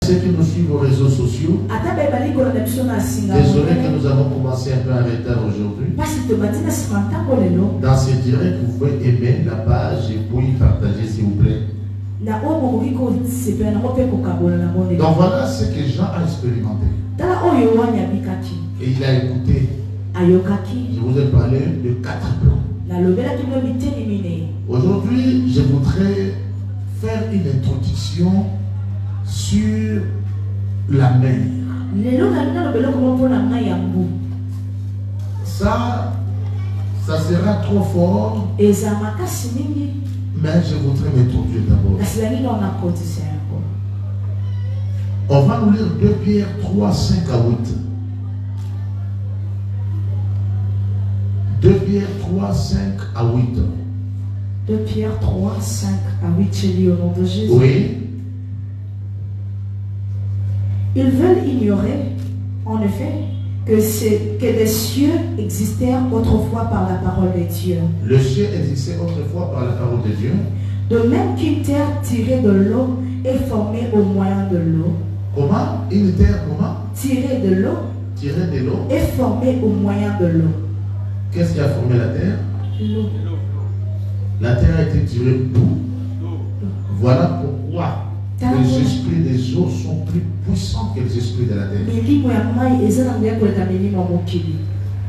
Ceux qui nous suivent aux réseaux sociaux, désolé que nous avons commencé un peu en retard aujourd'hui. Dans ce direct, vous pouvez aimer la page et puis partager s'il vous plaît. Donc voilà ce que Jean a expérimenté. Et il a écouté. Je vous ai parlé de 4 plans. Aujourd'hui, je voudrais faire une introduction sur la mer. Ça sera trop fort, mais je voudrais m'introduire d'abord. On va nous lire 2 Pierre 3, 5 à 8. 2 Pierre 3, 5 à 8. 2 Pierre 3, 5 à 8, je lis au nom de Jésus. Oui. Ils veulent ignorer, en effet, que les cieux existèrent autrefois par la parole de Dieu. Le ciel existait autrefois par la parole de Dieu. De même qu'une terre tirée de l'eau est formée au moyen de l'eau. Comment? Une terre comment? Tirée de l'eau. Tirée de l'eau. Est formée au moyen de l'eau. Qu'est-ce qui a formé la terre? L'eau. La terre a été tirée d'où? Voilà pourquoi les esprits des eaux sont plus puissants que les esprits de la terre.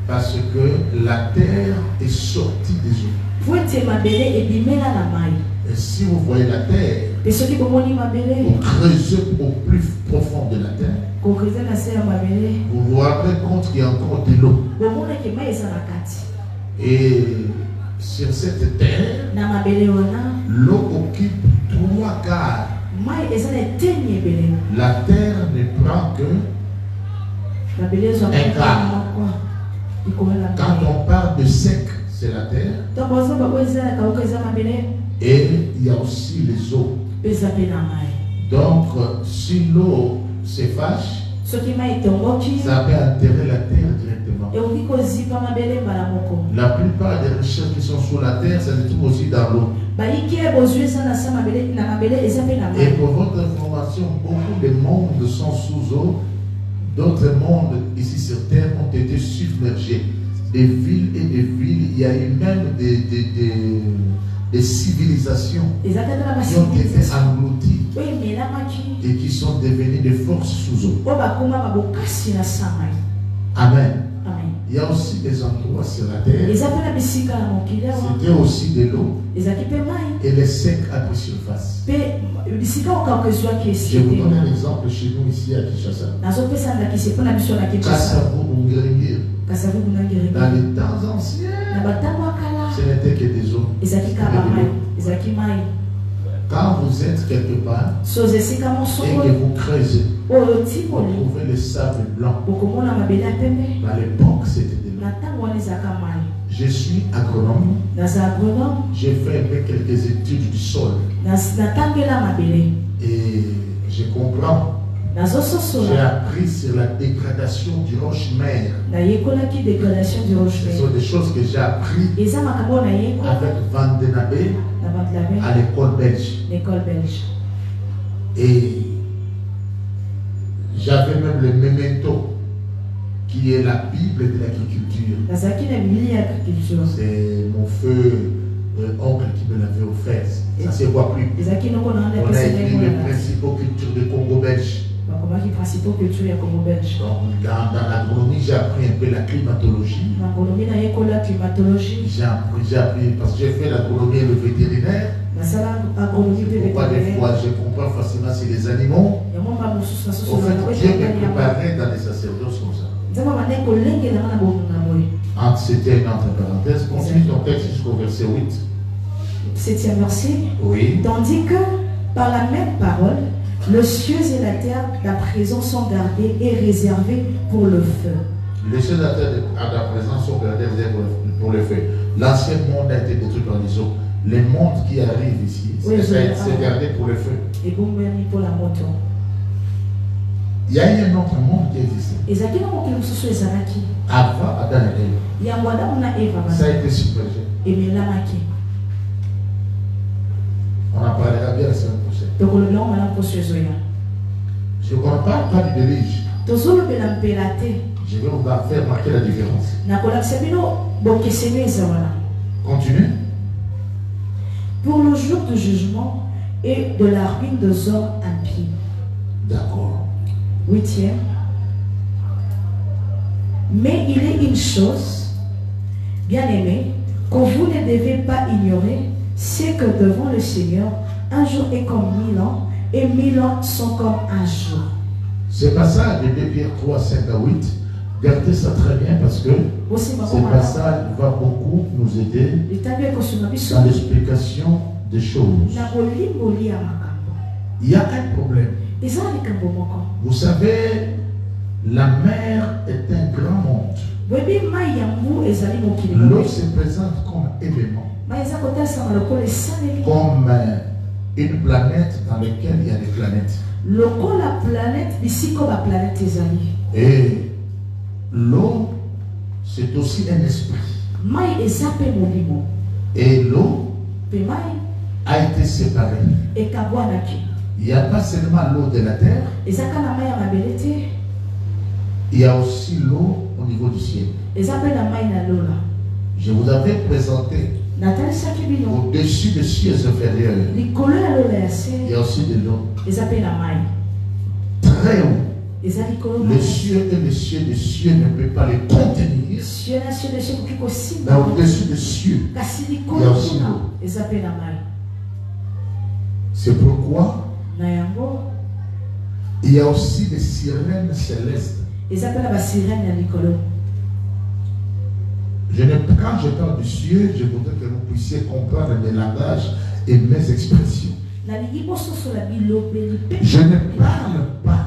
Parce que la terre est sortie des eaux. Et si vous voyez la terre, vous creusez au plus profond de la terre, vous vous rendrez compte qu'il y a encore de l'eau. Et sur cette terre, l'eau occupe 3/4. La terre ne prend que 1/4. Quand on parle de sec, c'est la terre. Et il y a aussi les eaux. Donc, si l'eau se fâche, ça peut enterrer la terre directement. La plupart des richesses qui sont sur la terre, ça se trouve aussi dans l'eau. Et pour votre information, beaucoup de mondes sont sous eau. D'autres mondes ici sur terre ont été submergés. Des villes et des villes, il y a eu même des civilisations qui ont été englouties et qui sont devenues des forces sous eau. Amen. Il y a aussi des endroits sur la terre. C'était aussi de l'eau. Et les secs a pris surface. Je vous donne un exemple chez nous ici à Kinshasa. Dans les temps anciens, ce n'était que des eaux. Quand vous êtes quelque part et que vous creusez, vous trouvez le sable blanc. À l'époque, c'était de l'eau. Je suis agronome. J'ai fait quelques études du sol. Et je comprends. J'ai appris sur la dégradation du roche-mer. Ce sont des choses que j'ai appris avec Vandenabé à l'école belge. Et j'avais même le memento qui est la Bible de l'agriculture. C'est mon feu oncle qui me l'avait offert. Ça ne se voit plus. On a écrit les principaux cultures de Congo belge. Donc, dans l'agronomie, j'ai appris un peu la climatologie. J'ai appris parce que j'ai fait l'agronomie et le vétérinaire. Pourquoi des fois je comprends facilement sur les animaux. En fait, Dieu me préparait dans les sacerdoces comme ça. C'était une entre parenthèses. Continue ton texte jusqu'au verset 8. 7e verset. Oui. Tandis que par la même parole, le cieux et la terre d'à présent sont gardés et réservés pour le feu. Les cieux et la terre d'à présent sont gardés et réservés pour le feu. L'ancien monde a été détruit par les eaux. Les mondes qui arrivent ici, c'est gardé pour le feu. Et pour la moto. Il y a eu un autre monde qui existait. Avant Adam et Ève. Ça a été submergé. On en parlera bien la semaine prochaine. Je Je ne parle pas du déluge. Je vais vous faire marquer la différence. Continue. Pour le jour du jugement et de la ruine des hommes impies. D'accord. 8e. Mais il est une chose, bien aimé, que vous ne devez pas ignorer, c'est que devant le Seigneur, un jour est comme 1000 ans, et 1000 ans sont comme un jour. Ce passage de 2 Pierre 3, 5 à 8, gardez ça très bien parce que ce passage va beaucoup nous aider dans l'explication des choses. Il y a un problème. Vous savez, la mer est un grand monde. L'eau se présente comme élément, comme une planète dans laquelle il y a des planètes. Et l'eau, c'est aussi un esprit. Et l'eau a été séparée. Il n'y a pas seulement l'eau de la terre, il y a aussi l'eau au niveau du ciel. Je vous avais présenté au-dessus des cieux inférieurs, il y a aussi de l'eau. Très haut. Le ciel et le ciel des cieux ne peut pas les contenir. Mais au-dessus des cieux, il y a aussi l'eau. C'est pourquoi il y a aussi des sirènes célestes. Quand je parle du ciel, je voudrais que vous puissiez comprendre mes langages et mes expressions. Je ne parle pas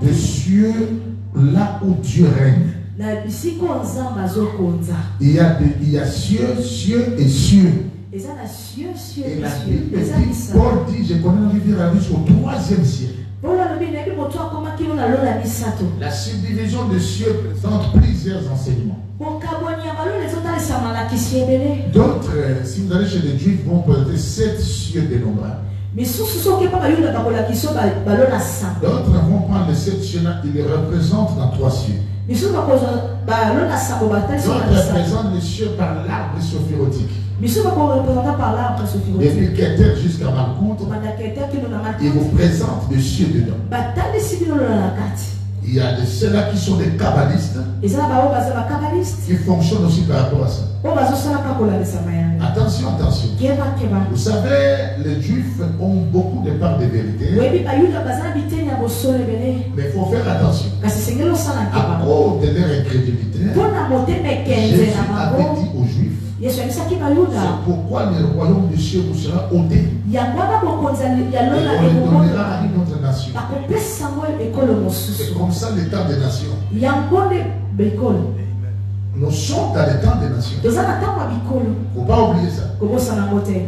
de cieux là où Dieu règne. Il y a cieux, cieux et cieux. Et la Bible dit, Paul dit, je connais la rivière au 3e siècle. La subdivision des cieux présente plusieurs enseignements. D'autres, si vous allez chez les Juifs, vont présenter 7 cieux dénombrables. D'autres vont prendre les 7 cieux-là, ils les représentent dans 3 cieux. D'autres représentent les cieux par l'arbre sophirotique. Depuis Keter jusqu'à Malkout, ils vous présentent des cieux dedans. Il y a de ceux-là qui sont des kabbalistes qui fonctionnent aussi par rapport à ça. Attention, attention. Vous savez, les Juifs ont beaucoup de parts de vérité. Mais il faut faire attention. À cause de leur incrédulité, Jésus avait dit aux Juifs, c'est pourquoi le royaume de Dieu vous sera ôté. Et on le donnera à une autre nation. C'est comme ça le temps des nations. Nous sommes dans le temps des nations. Il ne faut pas oublier ça.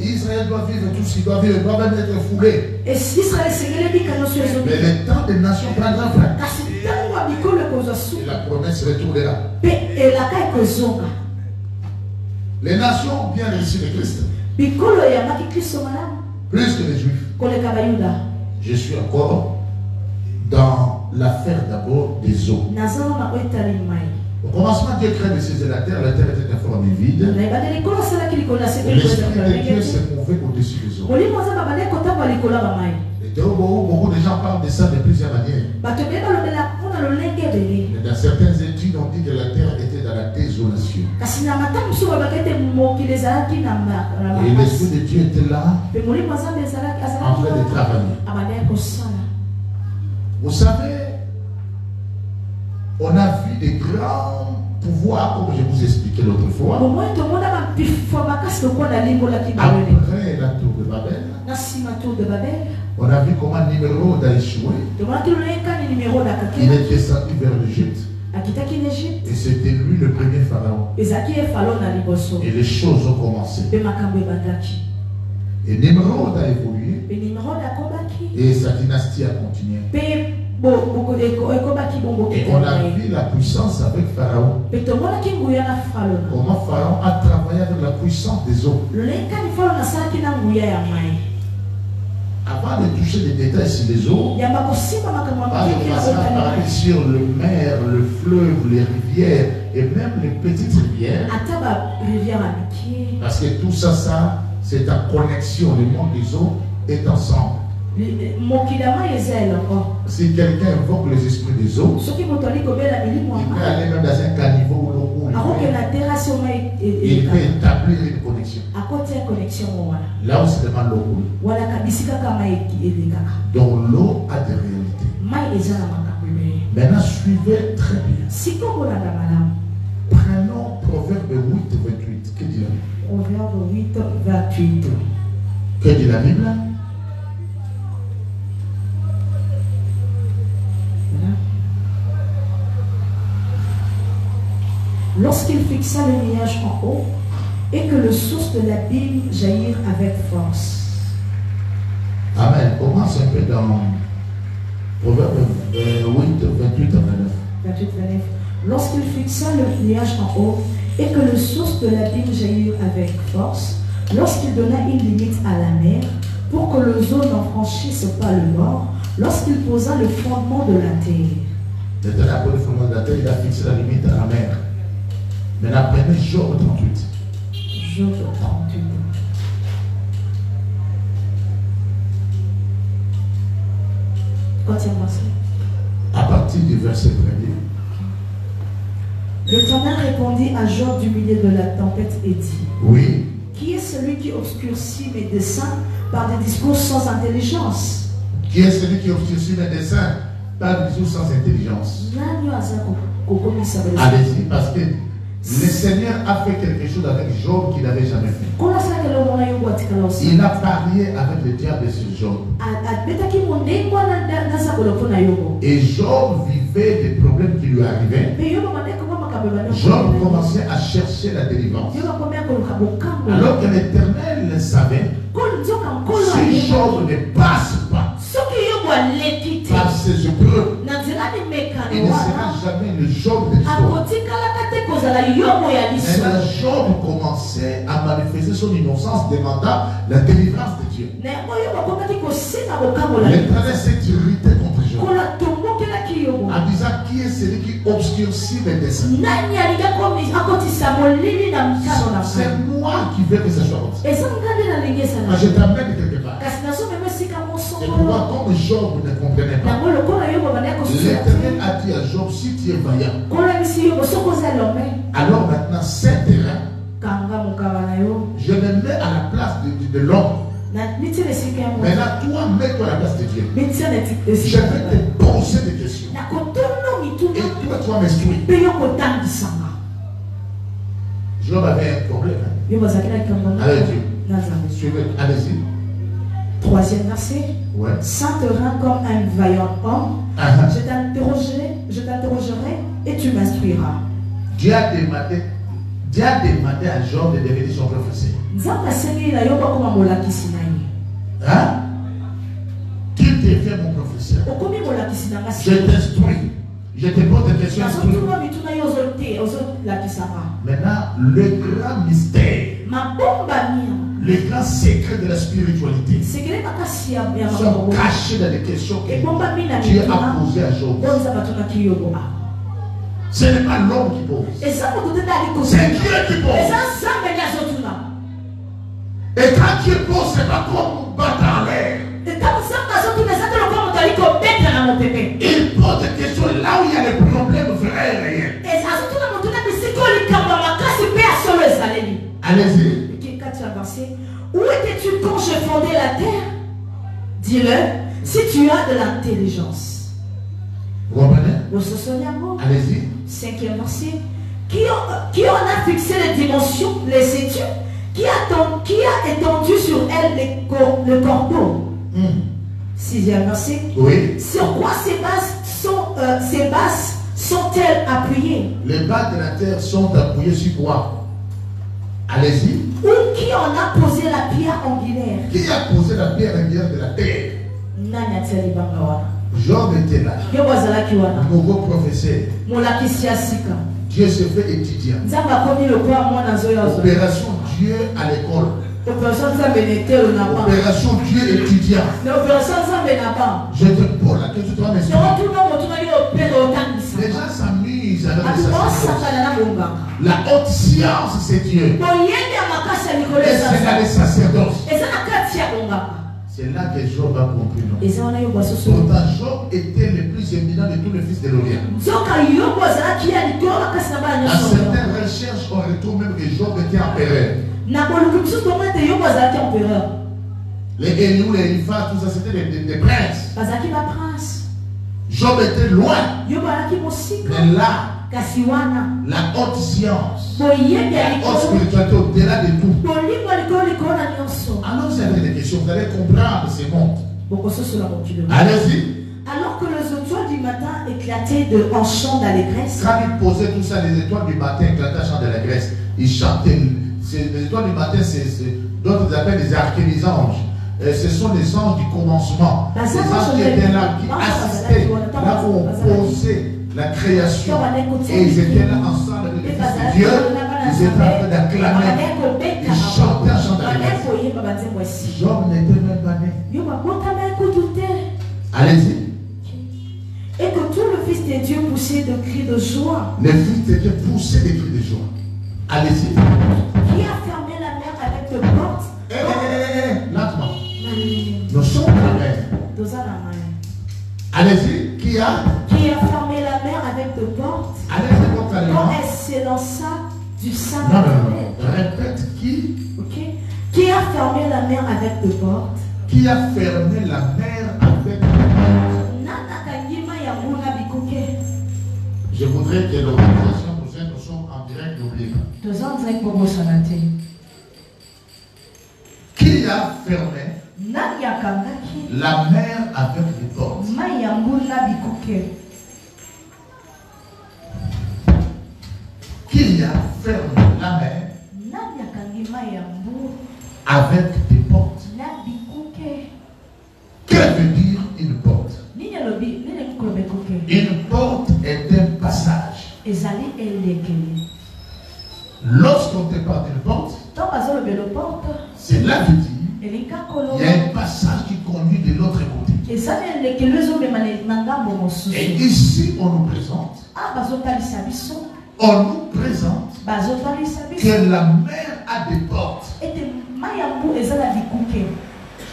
Israël doit vivre tout ce qu'il doit vivre. Il doit même être foulé. Mais le temps des nations prendra fin. Et la promesse retournera. Les nations ont bien reçu le Christ. Plus que les Juifs. Je suis encore dans l'affaire d'abord des eaux. Au commencement, Dieu crée les cieux et la terre était informe et vide. Et l'Esprit de Dieu s'est mouvé au-dessus des eaux. Et beaucoup de gens parlent de ça de plusieurs manières. Mais dans certaines études, on dit que la terre était dans la désolation. Et l'Esprit de Dieu était là, en train de travailler. Vous savez, on a vu des grands pouvoirs, comme je vous expliquais l'autre fois. Après la tour de Babel, on a vu comment Nimrod a échoué. Il est descendu vers l'Égypte. Et c'était lui le premier pharaon. Et les choses ont commencé. Et Nimrod a évolué. Et sa dynastie a continué. Et on a vu la puissance avec Pharaon. Comment Pharaon a travaillé avec la puissance des eaux. Avant de toucher les détails sur les eaux, ya on passera par sur le mer, le fleuve, les rivières et même les petites rivières. Parce que tout ça, c'est ta connexion. Le monde des eaux est ensemble. Si quelqu'un invoque les esprits des eaux, il peut aller même dans un caniveau où il peut établir une connexion. Là où c'est demande l'eau coule. Donc l'eau a des réalités. Maintenant, suivez très bien. Prenons Proverbe 8, 28. Que dit la Bible? Proverbe 8, 28. Que dit la Bible? Lorsqu'il fixa le nuage en haut et que le source de l'abîme jaillit avec force. Amen. Commence un peu dans Proverbe 8, 28 à 29. 28, 29. Lorsqu'il fixa le nuage en haut et que le source de l'abîme jaillit avec force, lorsqu'il donna une limite à la mer pour que le eaux n'en franchisse pas le bord, lorsqu'il posa le fondement de la terre. L'Éternel a posé le fondement de la terre, il a fixé la limite à la mer. Maintenant, prenez Job 38. Job 38. À partir du verset 1er. L'Éternel répondit à Job du milieu de la tempête et dit: Oui. Qui est celui qui obscurcit mes desseins par des discours sans intelligence? Qui est celui qui obscurcit mes desseins par des discours sans intelligence? Allez-y, parce que le Seigneur a fait quelque chose avec Job qu'il n'avait jamais fait. Il a parié avec le diable sur Job. Et Job vivait des problèmes qui lui arrivaient. Job commençait à chercher la délivrance. Alors que l'Éternel savait, si Job ne passe pas par ses épreuves, il ne sera jamais le Job de l'histoire. Mais Job commençait à manifester son innocence, demandant la délivrance de Dieu. L'Éternel s'est irrité contre Job en disant: qui est celui qui obscurcit mes desseins? C'est moi qui veux que ça soit comme ça. Mais je t'amène quelque part. Et pourquoi, comme Job ne comprenait pas, l'Éternel a dit à Job: si tu es vaillant, alors maintenant c'est terrain, je me mets à la place de l'homme. Maintenant, toi, mets-toi à la place de Dieu. Je vais te poser des questions. Et toi, tu vas m'instruire. Job avait un problème. Avec Dieu. Suivez, allez-y. Troisième verset. Ouais. Saint te rend comme un vaillant homme. Je t'interrogerai et tu m'instruiras. Dieu a demandé à Job de devenir son professeur. Hein? Qu'il devient mon professeur. Je t'instruis. Je te pose des questions. Maintenant, le grand mystère, le grand secret de la spiritualité sont cachés dans les questions que Dieu a posées à Job. Ce n'est pas l'homme qui pose. C'est Dieu qui pose. Et quand Dieu pose, ce n'est pas comme battre en l'air. Il pose des questions là où il y a des problèmes vrais et réels. Allez-y. Où étais-tu quand je fondais la terre? Dis-le, si tu as de l'intelligence. Vous comprenez? Allez-y. Cinquième verset. Qui en a fixé les dimensions, les études? Qui a étendu sur elle le corbeau? Sixième verset. Oui. Sur quoi ces bases sont-elles appuyées? Les bases de la terre sont appuyées sur quoi? Allez-y. Ou qui en a posé la pierre angulaire? Qui a posé la pierre angulaire de la terre? Job était là. Nouveau professeur. Dieu se fait étudiant. Opération Dieu à l'école. Opération Dieu étudiant. Je te pose la question, tu vas m'expliquer. Les gens s'amusent avec les sacerdoces. La haute science, c'est Dieu. Et c'est dans les sacerdoces. C'est là que Job a compris. Pourtant, Job était le plus éminent de tous les fils d'Élohim. À certaines recherches, on retrouve même que Job était empereur. Les Eliou, les Eliphaz, tout ça, c'était des princes. Job était loin. Mais là, la haute science, la haute spiritualité au-delà de tout. Alors vous avez des questions, vous allez comprendre ces mondes. Allez-y. Alors que les étoiles du matin éclataient en chant d'allégresse. Quand ils posaient tout ça, les étoiles du matin éclataient en chant d'allégresse. Ils chantaient. Les étoiles du matin, d'autres appellent des archénisanges. Ce sont les anges du commencement. Les anges qui étaient là, qui assistaient, là où on posait la création. Et ils étaient là ensemble avec les fils de Dieu. Ils étaient en train d'acclamer. Ils chantaient en chant d'allégresse. Job n'était même pas né. Allez-y. Et que tout le fils de Dieu poussait de cris de joie. Les fils de Dieu poussaient des cris de joie. Allez-y. Qui a fermé la mer avec de portes? Lentement. Nous sommes la mer. Allez-y. Qui a fermé la mer avec de portes? Allez-y, quand elle s'élança du sable. Non. Répète qui? Ok. Qui a fermé la mer avec de portes? Qui a fermé la mer avec de portes? Je voudrais que l'organisation nous aide, nous sommes en direct d'oublier. Qui a fermé la mer avec des portes? Qui a fermé la mer avec des portes? Que veut dire une porte? Une porte est un passage. Lorsqu'on te parle d'une porte, c'est là que dit il y a un passage qui conduit de l'autre côté. Et ici, on nous présente que la mer a des portes.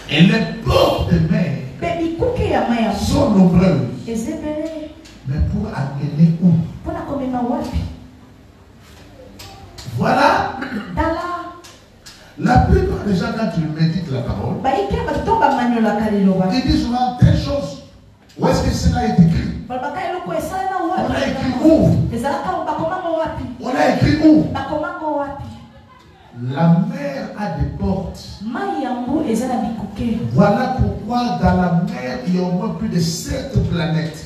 Et les portes de mer sont nombreuses. Mais pour amener où? Voilà. La plupart des gens, quand tu médites la parole, ils disent souvent telle chose. Où est-ce que cela est écrit? On l'a écrit où? On l'a écrit où? La mer a des portes. Voilà pourquoi dans la mer, il y a au moins plus de 7 planètes.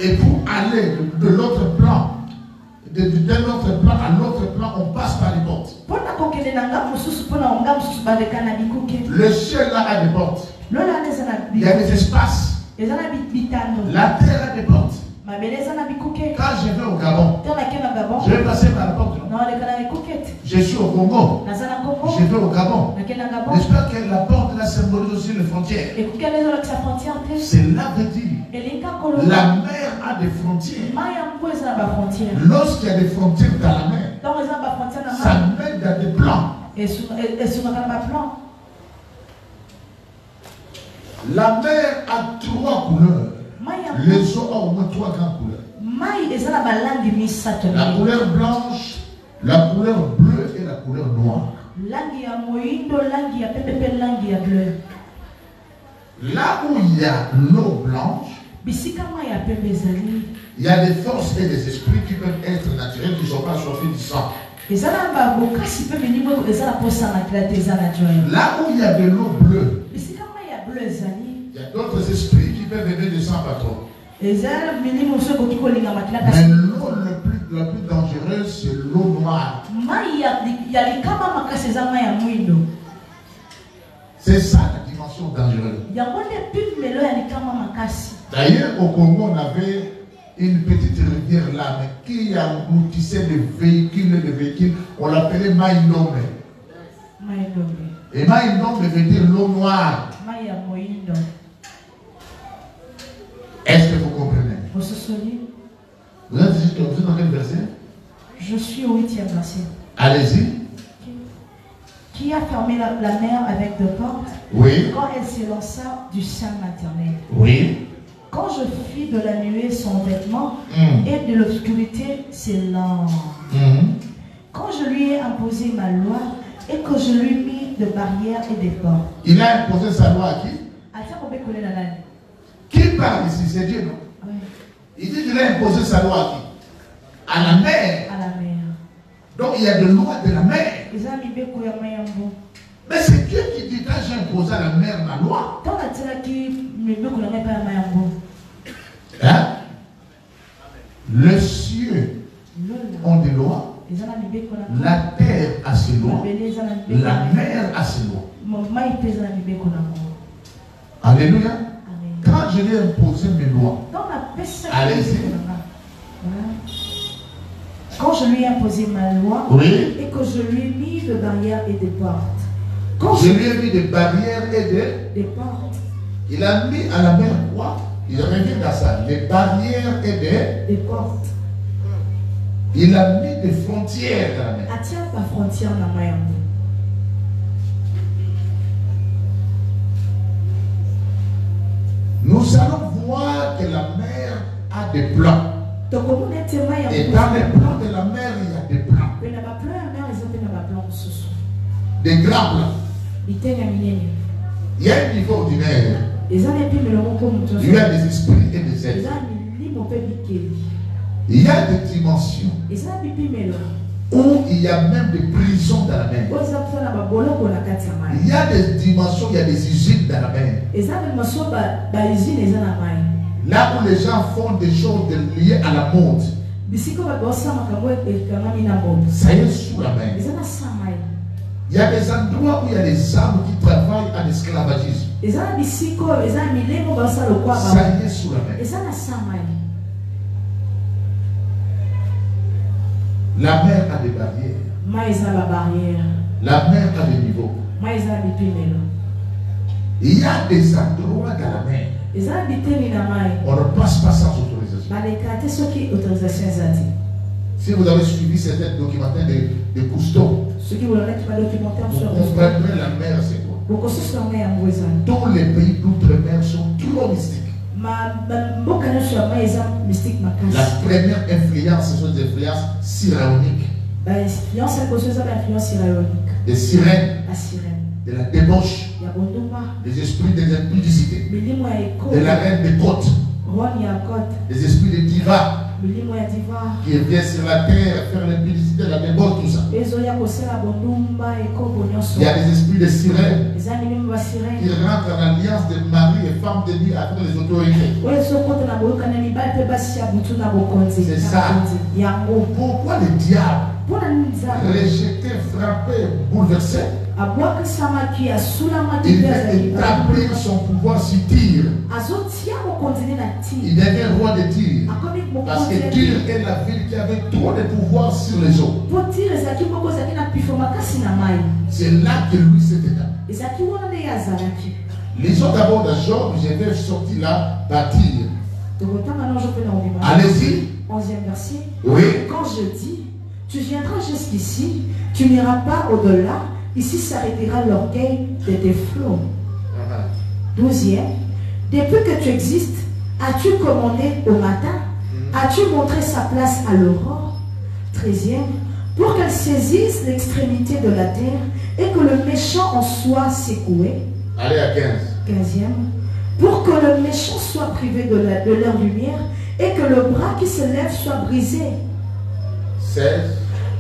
Et pour aller de l'autre plan, d'un autre plan à l'autre plan, on passe par les portes. Le ciel là a des portes. Il y a des espaces. La terre a des portes. Quand je vais au Gabon, je vais passer par la porte. Je suis au Congo, je vais au Gabon. J'espère que la porte là symbolise aussi les frontières. C'est là que dit la mer a des frontières. Lorsqu'il y a des frontières dans la mer, ça mène dans des plans. La mer a 3 couleurs. Les eaux ont au moins 3 grandes couleurs. La couleur blanche, la couleur bleue et la couleur noire. Là où il y a l'eau blanche, il y a des forces et des esprits qui peuvent être naturels, qui ne sont pas chauffés du sang. Là où il y a de l'eau bleue, il y a d'autres esprits qui peuvent venir du sang patron. Mais l'eau la plus dangereuse, c'est l'eau noire. C'est ça la dimension dangereuse. D'ailleurs, au Congo, on avait une petite rivière là, mais qui engloutissait les véhicules, on l'appelait Maïnome. Et Maïnome veut dire l'eau noire. Est-ce que vous comprenez? Vous êtes dans quel verset? Je suis au 8e verset. Allez-y. Qui a fermé la mer avec deux portes? Oui. Quand elle s'élança du sein maternel. Oui. Quand je fis de la nuée son vêtement et de l'obscurité ses langues. Quand je lui ai imposé ma loi et que je lui mis de barrières et des portes. Il a imposé sa loi à qui? Qui parle ici? C'est Dieu, non? Oui. Il dit qu'il a imposé sa loi à qui? À la mer. À la mer. Donc il y a de loi de la mer. Mais c'est Dieu qui dit, quand j'ai imposé à la mer ma loi. Hein? Les cieux ont des lois. La terre a ses lois. La mer a ses lois. Alléluia. Quand je lui ai imposé mes lois. Allez-y. Quand je lui ai imposé ma loi, oui, et que je lui ai mis de barrières et des portes. Je lui ai mis des barrières et des portes. Il a mis à la mer quoi? Il revient à ça. Les barrières et des portes. Il a mis des frontières à la mer. Atia pas frontière dans ma main. Nous allons voir que la mer a des plans. Et dans les plans de la mer, il y a des plans. Des grands plans. Il y a un niveau ordinaire. Il y a des esprits et des êtres. Il y a des dimensions où il y a même des prisons dans la mer. Il y a des dimensions, il y a des usines dans la mer. Là où les gens font des choses liées à la mode. Ça y est sous la mer. Il y a des endroits où il y a des âmes qui travaillent en esclavagisme. Ça y est sous la mer. La mer a des barrières. La mer a des niveaux. Il y a des endroits dans la mer. On ne passe pas sans autorisation. Si vous avez suivi certains documentaires de Cousteau, vous comprendrez la mer c'est quoi. Tous les pays d'outre-mer sont trop mystiques. La première influence, ce sont des influences sironiques. Des sirènes. De la débauche. Des esprits des impudicités. De la reine des côtes. Des esprits de divas. Qui viennent sur la terre faire l'impudicité, la débauche, tout ça. Il y a des esprits de sirènes qui rentrent en alliance de mari et femme de nuit avec les autorités. C'est ça. Pourquoi le diable rejeté, frappé, bouleversé? Il veut établir son pouvoir sur Tyr. Il devient roi de Tyr. Parce que Tyr est la ville qui avait trop de pouvoir sur les eaux. C'est là que lui s'est établi. Lisons d'abord dans Job, je vais sortir là, bâtir. Allez-y. 11e verset. Oui. Quand je dis, tu viendras jusqu'ici, tu n'iras pas au-delà. Ici s'arrêtera l'orgueil de tes flots. 12e. Depuis que tu existes, as-tu commandé au matin? As-tu montré sa place à l'aurore? 13e. Pour qu'elle saisisse l'extrémité de la terre et que le méchant en soit secoué. Allez à 15. 15e. Pour que le méchant soit privé de leur lumière et que le bras qui se lève soit brisé. 16.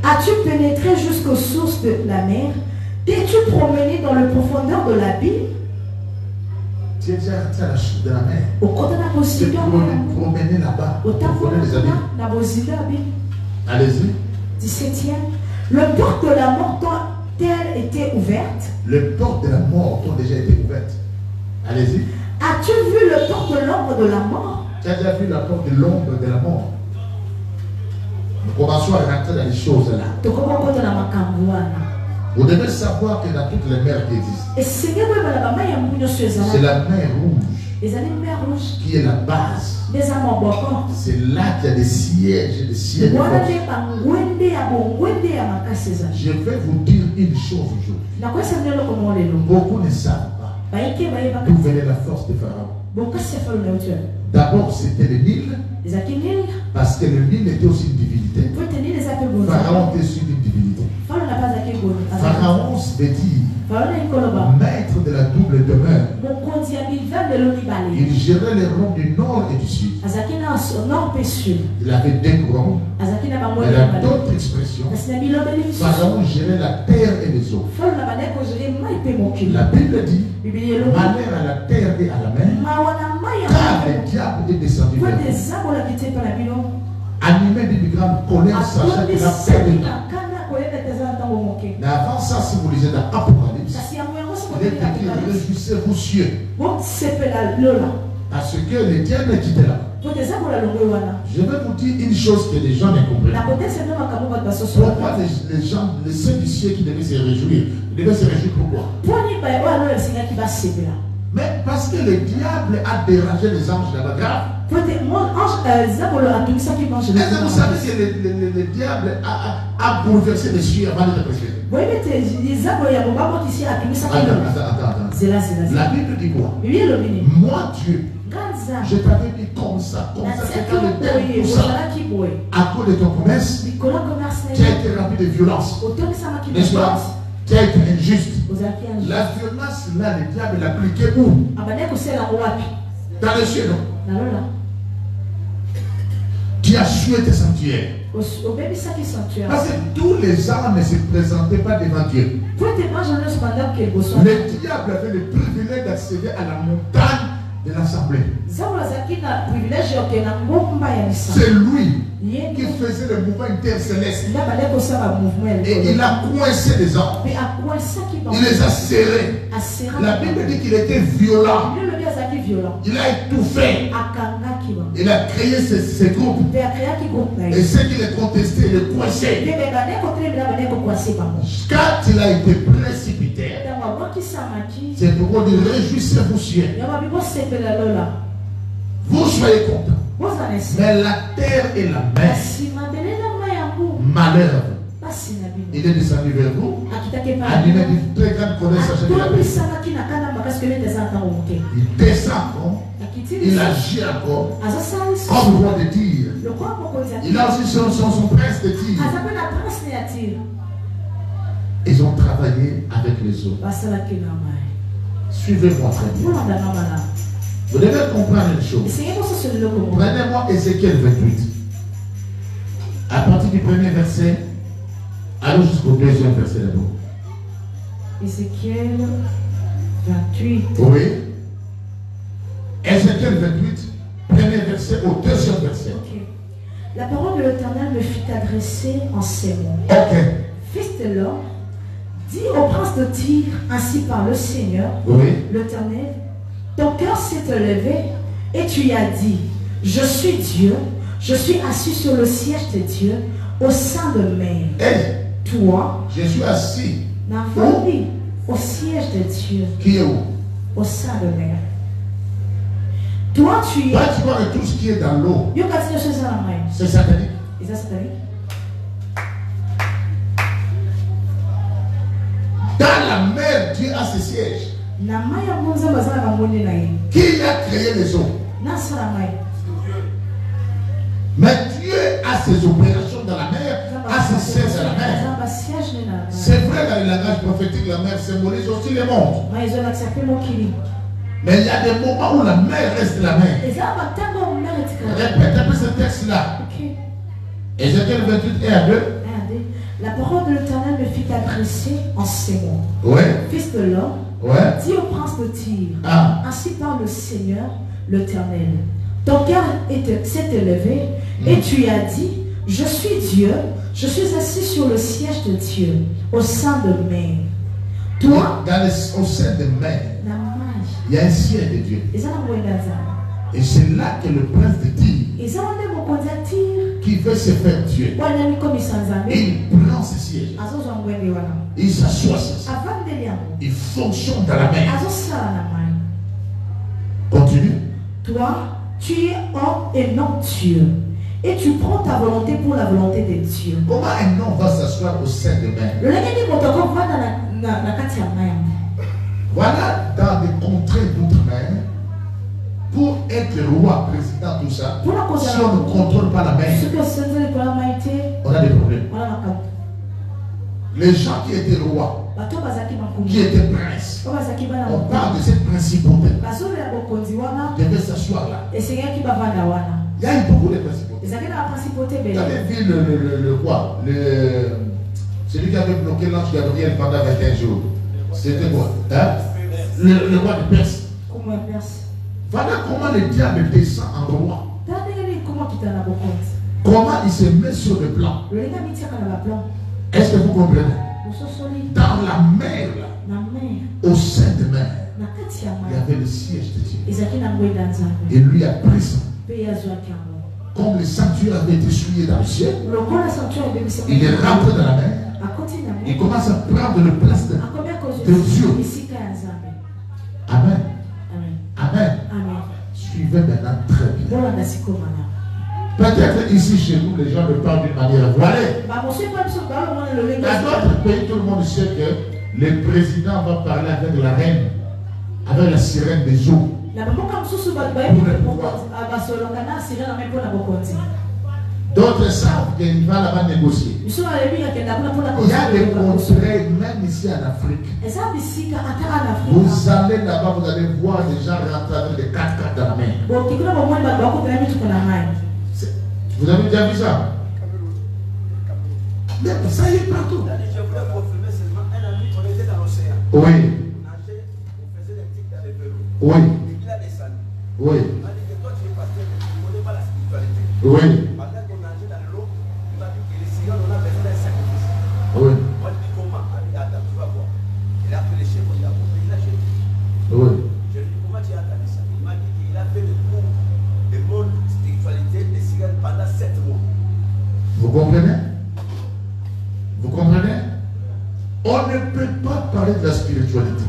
As-tu pénétré jusqu'aux sources de la mer? T'es-tu promené dans le profondeur de l'abîme? Tu es déjà rentré à la chute de la mer. Tu es promené là-bas. Allez-y. 17e. Le porte de la mort t'a-t-elle été ouverte? Le porte de la mort t'a déjà été ouverte. Allez-y. As-tu vu le porte de l'ombre de la mort? Tu as déjà vu la porte de l'ombre de la mort. Nous commençons à rentrer dans les choses là. Vous devez savoir que dans toutes les mers qui existent, c'est la mer rouge qui est la base. C'est là qu'il y a des sièges et des sièges. Je vais vous dire une chose aujourd'hui. Beaucoup ne savent pas d'où venait la force de Pharaon. D'abord, c'était le Nil, parce que le Nil était aussi une divinité. Pharaon était aussi une divinité. Pharaon veut dire maître de la double demeure. Il gérait les rois du nord et du sud. Il avait deux couronnes. Il a d'autres expressions. Pharaon gérait la terre et les eaux. La Bible dit malheur à la terre et à la mer, car le diable est descendu vers vous. Animé d'une grande colère, sachant qu'il a perdu le temps. Mais avant ça, si vous lisez dans l'Apocalypse, il est écrit réjouissez-vous cieux. Parce que le diable est quitté là. Je vais vous dire une chose que les gens ne comprennent pas. Pourquoi les gens, les saints du ciel qui devaient se réjouir? Ils devaient se réjouir pourquoi? Mais parce que le diable a dérangé les anges là-bas grave. Est-ce que vous savez que le diable a bouleversé les cieux avant d'être préféré? Attends. La Bible dit quoi? Moi Dieu, je t'avais dit comme ça, c'est quand le diable tout ça, à cause de ton commerce, tu as été rempli de violence, n'est-ce pas? Tu as été injuste. La violence là, le diable l'a appliqué où? Dans les cieux, non? Tu as tué tes sanctuaires. Parce que tous les âmes ne se présentaient pas devant Dieu. Le diable avait le privilège d'accéder à la montagne de l'assemblée. C'est lui qui faisait le mouvement intercéleste. Et il a coincé les hommes. Il les a serrés. La Bible dit qu'il était violent. Il a étouffé. Il a créé ces groupes. Et ceux qui les contestaient, les coinçaient. Quand il a été précipité, c'est pourquoi il dit réjouissez-vous cieux. Vous soyez contents. Mais la terre et la mer, malheur, il est descendu vers vous, animé d'une très grande connaissance de la vie. Il descend encore, il agit encore, comme roi de Tyr. Il a aussi son prince de Tyr. Ils ont travaillé avec les autres. Suivez-moi très bien. Vous devez comprendre une chose. Prenez-moi Ézéchiel 28. À partir du premier verset, allons jusqu'au deuxième verset d'abord. Ézéchiel 28. Oui. Ézéchiel 28, premier verset au deuxième verset. Okay. La parole de l'Éternel me fit adresser en ces mots. Fils de l'homme, dis au prince de Tyr, ainsi par le Seigneur, l'Éternel, ton cœur s'est élevé et tu as dit, je suis Dieu, je suis assis sur le siège de Dieu au sein de mer. Toi, je suis assis au siège de Dieu. Qui est où? Au sein de mer. Toi, tu es. Toi, tu vois tout ce qui est dans l'eau. C'est satanique. Est-ce satanique? Dans la mer, Dieu a ses sièges. Qui a créé les eaux? Mais Dieu a ses opérations dans la mer, a ses sièges à la mer. C'est vrai, dans le langage prophétique, la mer symbolise aussi les mondes. Mais il y a des moments où la mer reste la mer. Répète un peu ce texte-là. Ézéchiel 28 et à 2. La parole de l'Éternel me fit adresser en ces mots. Fils de l'homme, dis au prince de Tyr, ainsi parle le Seigneur, l'Éternel. Ton cœur s'est élevé et tu as dit, je suis Dieu, je suis assis sur le siège de Dieu, au sein de mer. Toi, au sein de mer, il y a un siège de Dieu. Et c'est là que le prince de Tyr, qui veut se faire tuer, il prend ce siège. Il s'assoit sur ça. Il fonctionne dans la mer. Continue. Toi, tu es homme et non Dieu. Et tu prends ta volonté pour la volonté de Dieu. Comment un homme va s'asseoir au sein de mer? Voilà dans des contrées d'outre-mer, pour être roi, président, tout ça, si on ne contrôle pas la mer, on a des problèmes. Les gens qui étaient rois, qui étaient princes, on parle de cette principauté, devaient s'asseoir là. Il y a eu beaucoup de principautés. Vous avez vu le roi, celui qui avait bloqué l'ange Gabriel pendant 21 jours. C'était quoi, hein? Le roi de Perse. Voilà comment le diable descend en roi. Comment il se met sur le plan. Est-ce que vous comprenez? Dans la mer, là, au sein de mer, il y avait le siège de Dieu. Et lui a pris ça. Comme le sanctuaire avait été souillé dans le ciel, il est rentré dans la mer. Il commence à prendre le place de Dieu. Amen. Amen. Suivez maintenant très bien. Peut-être ici chez nous, les gens le parlent d'une manière voilée. Dans d'autres pays, tout le monde sait que le président va parler avec la reine, avec la sirène des eaux. D'autres savent qu'il va là-bas négocier. Il y a des contrées, même ici en Afrique. Vous allez là-bas, vous allez voir des gens rentrer avec des 4x4 dans la main. Vous avez déjà vu ça? Mais ça y est partout. Oui. Oui. Oui. Oui. Oui. Oui. Je lui dis comment tu as entendu ça? Il m'a dit qu'il a fait le cours de monde spiritualité des cigales pendant 7 mois. Vous comprenez? Vous comprenez? On ne peut pas parler de la spiritualité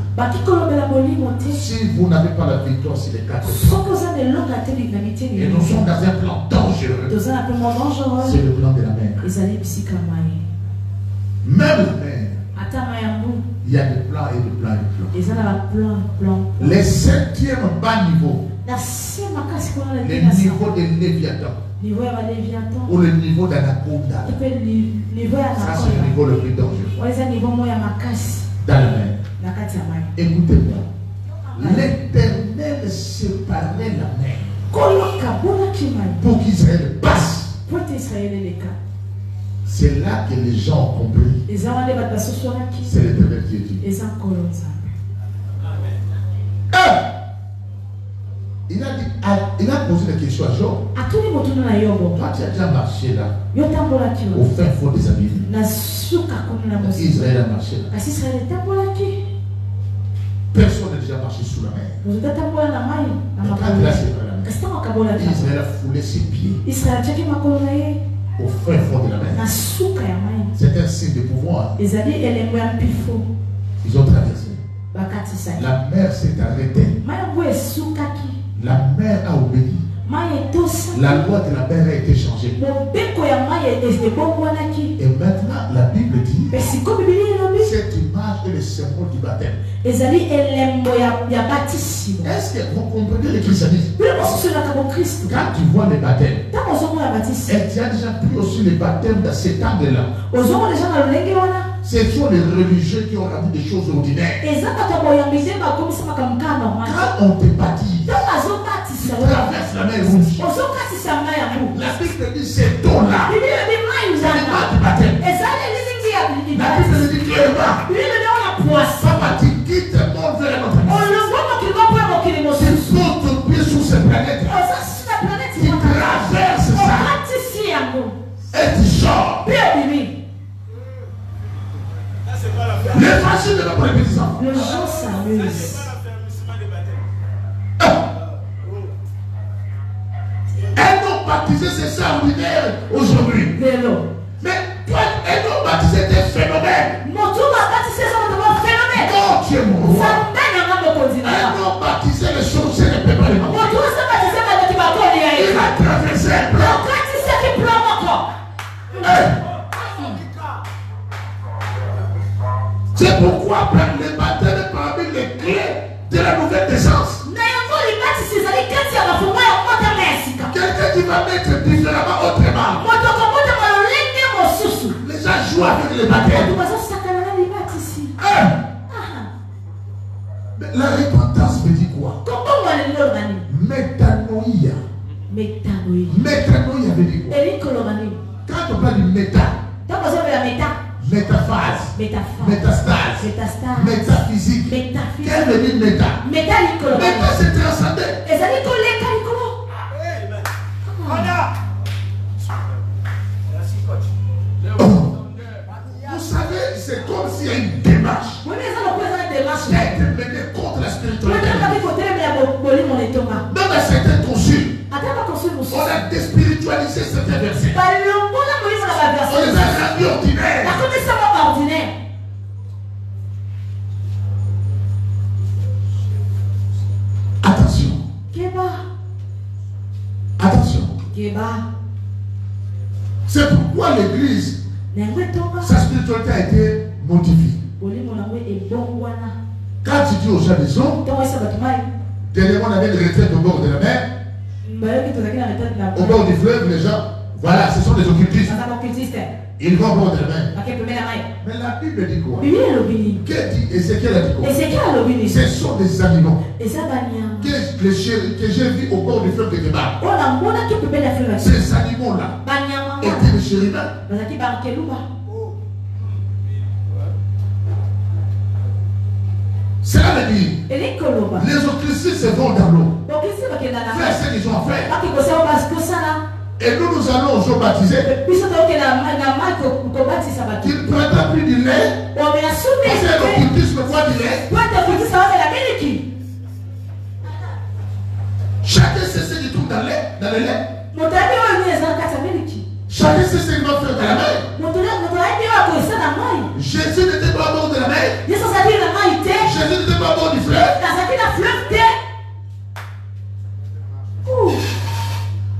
si vous n'avez pas la victoire sur les 4 plans. Et nous sommes dans un plan dangereux. C'est le plan de la mer. Même la mer, il y a des plans et des plans et des plans. Les 7e bas niveaux, le niveau de Léviathan ou le niveau d'Anaconda, ça c'est le niveau le plus dangereux dans la mer. Écoutez-moi, l'Éternel séparait la mer pour qu'Israël passe. C'est là que les gens ont compris. C'est l'Éternel qui dit. Il a posé la question à Job. Toi, tu as déjà marché là, au fin fond des abîmes. Israël a marché là. Personne n'a déjà marché sous la mer. Quand il a séparé la mer, Israël a foulé ses pieds au fin fond de la mer. C'est un signe de pouvoir. Ils ont traversé. La mer s'est arrêtée. La mer a obéi. La loi de la mer a été changée. Et maintenant, la Bible dit cette image est le symbole du baptême. Est-ce que vous comprenez le christianisme? Quand tu vois les baptêmes, et tu as déjà pris aussi les baptêmes dans cet angle-là. Ce sont les religieux qui ont rendu des choses ordinaires. Quand on te baptise, tu traverses la mer rouge. La Bible dit c'est ton-là. C'est l'image du baptême. La Bible dit clairement, papa, tu quittes le monde vers notre monde. Tu poses ton pied sur cette planète. Tu traverses ça. Et tu sors. Les machines de la répétition. Les gens s'amusent. c'est extraordinaire aujourd'hui. Mais toi, un homme baptisé est un phénomène. Non, tu es mon roi. Un homme baptisé, les choses ne peuvent pas les manquer. Il a traversé un plan. C'est pourquoi prendre le baptême parmi les clés de la nouvelle naissance. Quelqu'un qui va mettre différemment autrement. Les gens jouent avec le baptême. Mais la repentance veut dire quoi? Métanoïa. Métanoïa veut dire quoi? Quand on parle de méta, métaphase, métastase, métaphysique. Quelle veut dire méta? Méta c'est transcendé. Vous savez, c'est comme s'il y a une démarche d'être mené contre la spiritualité. Dans certains consuls, on a déspiritualisé certains versets. On les a rendus ordinaires. Attention. Attention. C'est pourquoi l'église, sa spiritualité a été modifiée. Quand tu dis aux gens des hommes, dernièrement on avait une retraite au bord de la mer, au bord du fleuve, les gens, voilà, ce sont des occultistes. Ils vont au bord de la mer. Mais la Bible dit quoi? Que dit Ézéchiel a dit quoi? Ce sont des animaux que j'ai vus au bord du fleuve de Kébar. Ces animaux-là étaient des chérubins. Cela veut dire les occultistes vont dans l'eau. Faire ce qu'ils ont fait. Et nous allons aujourd'hui baptiser. Il ne prendra plus du lait. Parce que l'occultisme voit du lait. Chacun sait ce qu'il trouve dans le lait. Chacun sait ce qu'il va faire dans la mer. Jésus n'était pas à bord de la mer. Jésus n'était pas à bord du fleuve.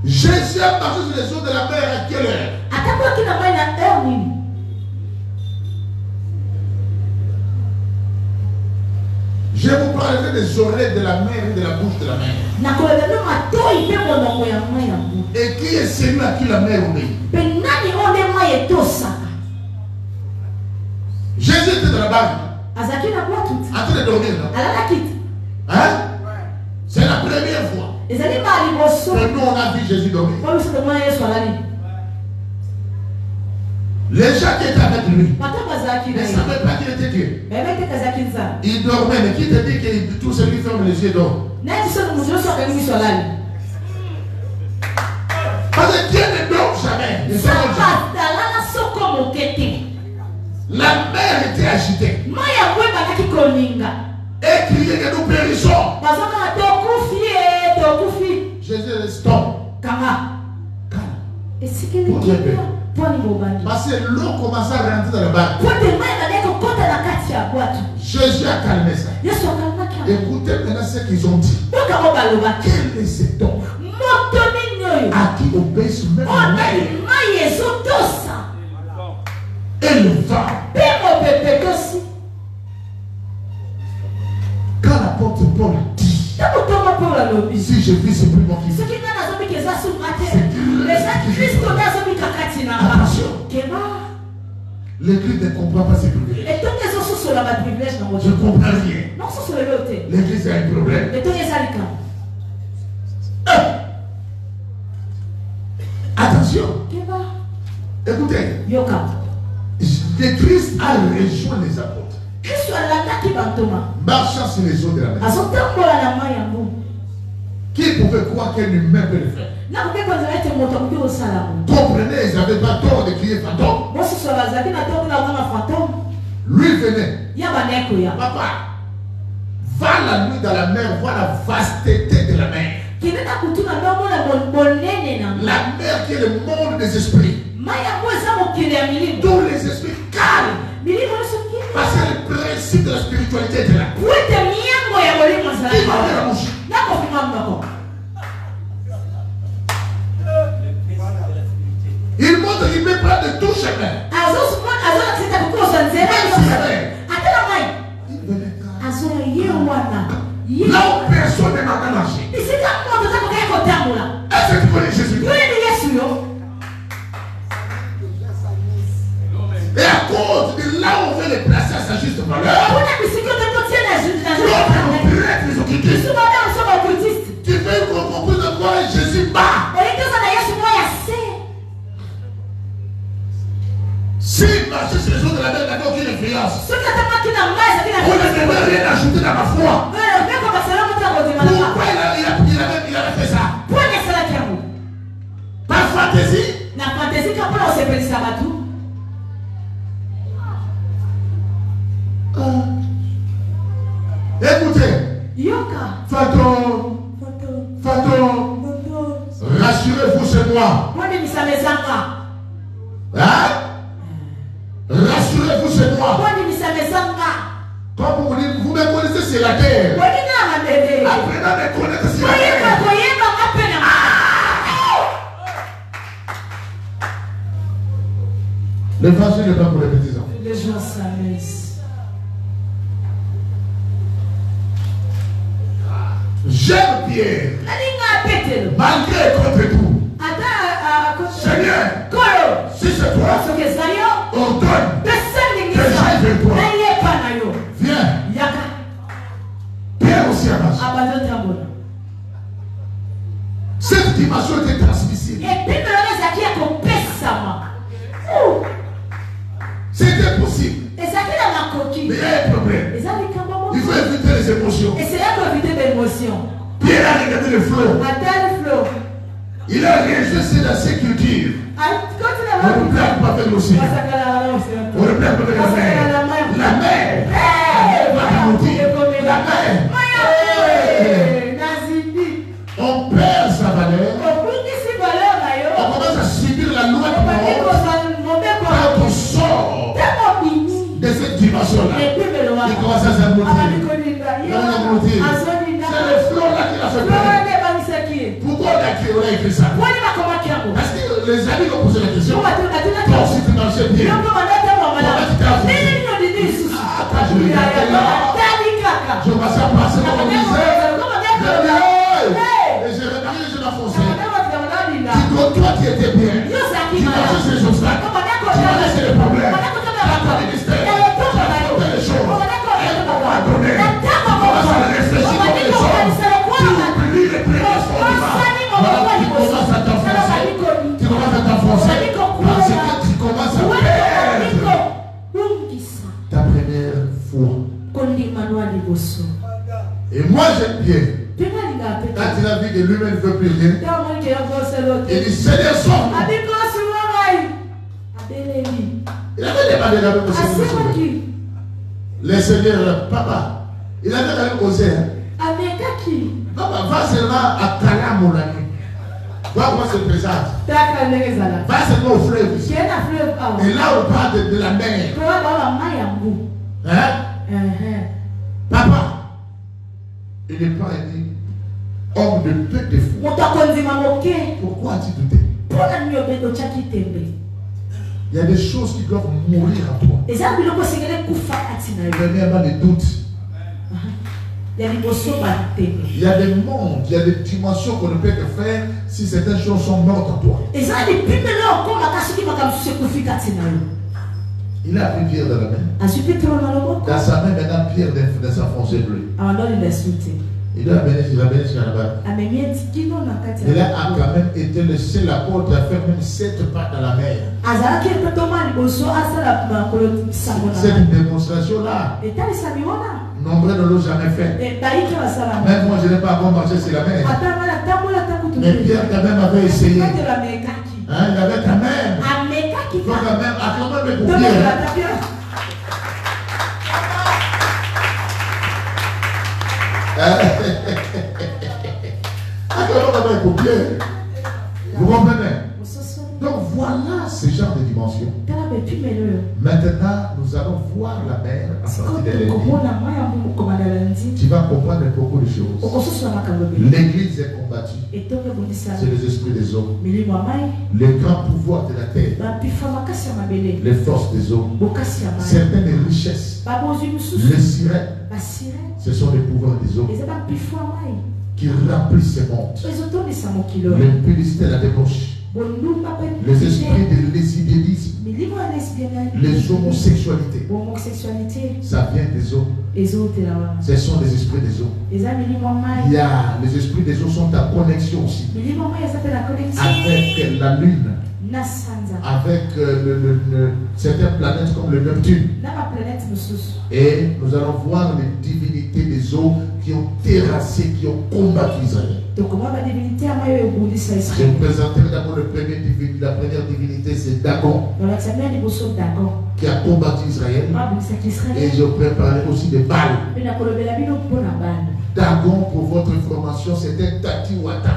Jésus a marché sur les eaux de la mer à quelle heure? Je vous parlerai des oreilles de la mer et de la bouche de la mer. Et qui est celui à qui la mer obéit? Jésus était dans la barque. En train de dormir là. Hein? C'est la première fois. Et nous on a vu Jésus dormir. Les gens qui étaient avec lui ne savaient pas qu'il était Dieu. Il dormait, mais qui te dit que tout celui qui ferme les yeux dort? Parce que Dieu ne dort jamais. La mer était agitée. Et criait que nous périssons. Jésus est stop. Parce que l'eau commençait à rentrer dans le bac. Jésus a calmé ça. Écoutez maintenant ce qu'ils ont dit. Quel est cet homme à qui obéissent même la mer et le vent? Quand l'apôtre Paul dit, si je vis, c'est plus mon fils. Attention. L'église ne comprend pas ses privilèges. Je ne comprends rien. L'église a un problème. Attention. Écoutez. Le Christ a rejoint les apôtres. Marchant sur les eaux de la mer. Qui pouvait croire qu'un humain peut le faire? Comprenez, ils n'avaient pas tort de crier fantôme. Lui venait. Papa, va la nuit dans la mer, voir la vasteté de la mer. La mer qui est le monde des esprits. Dont les esprits calment. Parce que le principe de la spiritualité était là. Il montre qu'il peut prendre de tout chemin. Là où personne ne m'a marché. Est-ce que tu connais Jésus? Et à cause de là où on veut les placer à sa juste valeur, les occultistes. Tu veux qu'on comprenne de quoi Jésus bat. S'il marchait sur les eaux de la mer, il n'avait aucune influence. On ne devait rien ajouter dans ma foi. Pourquoi il avait fait ça? Par fantaisie? Écoutez, fantôme, rassurez-vous chez moi. Hein? Rassurez-vous chez moi. Comme vous dites, vous me connaissez sur la terre. Apprenez à me connaître sur la terre. L'évangile n'est pas pour les petits enfants. Les gens s'amusent. J'aime Pierre. Malgré contre tout. Seigneur, si c'est toi, ordonne que j'aille vers toi. Viens. Pierre aussi a marché. Cette dimension était transmissible. C'était possible. Mais il y a un problème. Il faut éviter les émotions. Pierre a regardé le flot. Il a réagi dans ses cultures. On ne plaît pas avec l'océan. On ne plaît pas avec la mer. La mer. Elle va monter. La mer. On perd sa valeur. On commence à subir la loi du monde. Quand on sort de cette dimension-là, il commence à s'abrutir. C'est le flot là qui l'a fait peur. Pourquoi on a écrit ça? Parce que les amis ont posé la question. Toi aussi tu marchais bien. Comment tu t'es affronté? Quand je regardais là, je passais à passer comme on disait. Et j'ai regardé les jeunes français. Toi qui étais bien. Tu marchais sur les obstacles. Tu marchais sur les problèmes. Tu as ton ministère. Tu as fait les choses. Elle t'a pardonné. Tu commences à réfléchir comme les choses. Tu oublies les prémices voilà, tu commences à t'enfoncer. Tu commences à t'enfoncer. Parce que tu commences à perdre ta première foi. Et moi j'aime bien. Quand il a vu que lui-même ne veut plus rien, il dit Seigneur, sauve-moi. Il avait demandé la même chose. Le Seigneur, papa, il avait quand même osé. Papa, va seulement à Cana, mon ami. Va voir ce présente. Va seulement au fleuve. Et là, on parle de la mer. Hein? Papa, il n'est pas dit homme de peu de foi. Pourquoi as-tu douté? Il y a des choses qui doivent mourir en toi. Premièrement, les doutes. Il y a des mondes, il y a des dimensions qu'on ne peut que faire si certaines choses sont mortes en toi. Il a pris Pierre dans la main. Dans sa main, maintenant, Pierre dans sa foncée bleue. Il a béni là-bas. Il a quand même été le seul apôtre à faire même 7 pas dans la mer. Cette démonstration-là, nombreux ne l'ont jamais fait. Même moi, je n'ai pas encore marché sur la mer. Mais Pierre quand même avait essayé. Hein, il avait quand même. Il faut quand même acclamer pour Pierre. Vous comprenez? Donc voilà ce genre de dimension. Maintenant, nous allons voir la mer à partir de lundi. Tu vas comprendre beaucoup de choses. L'église est combattue. C'est les esprits des hommes. Les grands pouvoirs de la terre. Les forces des hommes. Certaines richesses. Les sirènes. Ce sont les pouvoirs des hommes qui remplissent ce monde. L'impudicité, la débauche. Les esprits de lesbianisme, les homosexualités, ça vient des eaux. Ce sont les esprits des eaux. Il y a les esprits des eaux sont en connexion aussi avec la lune, avec certaines planètes comme le Neptune. Et nous allons voir les divinités des eaux qui ont terrassé, qui ont combattu Israël. Je vous présenterai d'abord la première divinité, c'est Dagon, qui a combattu Israël. Et je préparerai aussi des balles. Dagon, pour votre information, c'était Tatiwata.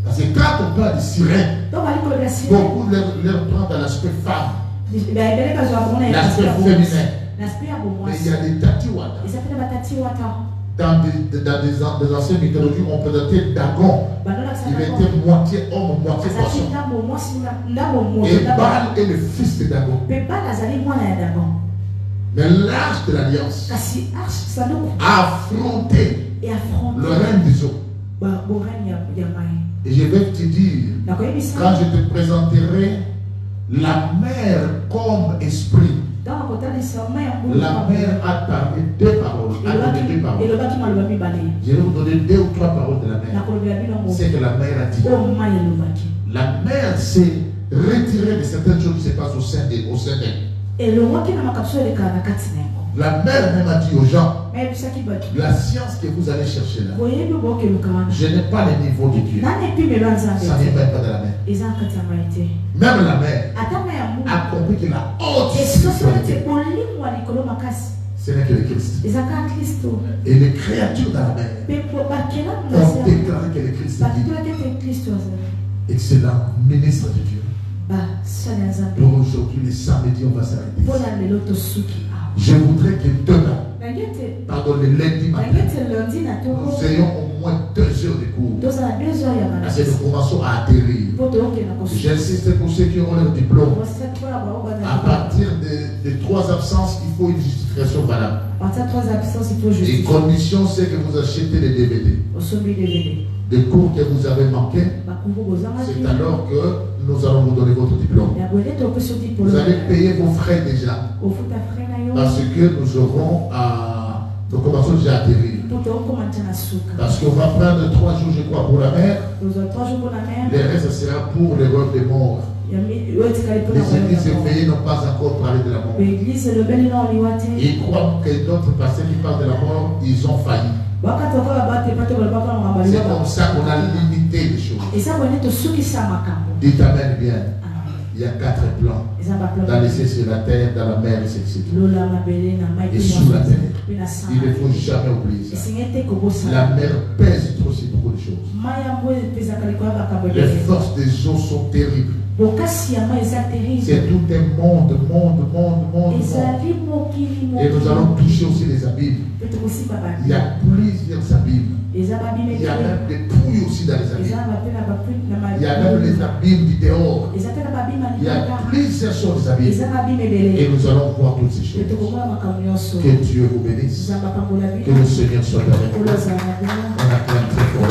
Parce que quand on parle de sirène, beaucoup leur prennent dans l'aspect femme, l'aspect féminin. Mais il y a des Tatiwata. Dans des anciennes mythologies, on présentait Dagon. Il était moitié homme, moitié poisson. Et Baal est le fils de Dagon. Mais l'arche de l'alliance a affronté le règne des eaux. Et je vais te dire, quand je te présenterai la mer comme esprit, la mer a parlé deux paroles. Je vais vous donner 2 ou 3 paroles de la mer. C'est que la mer a dit. La mer s'est retirée de certaines choses qui se passent au sein d'elle. La mer même a dit aux gens, la science que vous allez chercher là, je n'ai pas le niveau de Dieu. Ça ne vient même pas de la mer. Même la mer a compris que la haute spiritualité, ce n'est que le Christ. Et les créatures dans la mer ont déclaré que le Christ est Dieu. Excellent ministre de Dieu. Pour aujourd'hui, les samedis, on va s'arrêter. Je voudrais que demain, pardon, le lundi matin, nous ayons au moins 2 heures de cours. Parce que nous commençons à atterrir. J'insiste pour ceux qui ont leur diplôme. À partir de 3 absences, il faut une justification valable. Les conditions, c'est que vous achetez les DVD. Des cours que vous avez manqués, c'est alors que nous allons vous donner votre diplôme. Vous allez payer vos frais déjà. Parce que nous commençons déjà à atterrir. Parce qu'on va prendre 3 jours, je crois, pour la mer. Le reste sera pour l'erreur des morts. Les églises éveillées n'ont pas encore parlé de la mort. Ils croient que d'autres pasteurs qui parlent de la mort, ils ont failli. C'est comme ça qu'on a limité les choses. Dites amen bien. Il y a 4 plans. Dans les cieux, sur la terre, dans la mer, etc. Et sous la terre. Il ne faut jamais oublier ça. La mer pèse trop sur beaucoup de choses. Les forces des eaux sont terribles. C'est tout un monde. Et nous allons toucher aussi les abîmes. Il y a plusieurs abîmes. Il y a même des pouilles aussi dans les abîmes. Il y a même les abîmes du dehors. Il y a plusieurs choses des abîmes. Et nous allons voir toutes ces choses. Que Dieu vous bénisse. Que le Seigneur soit avec vous. On acclame très fort.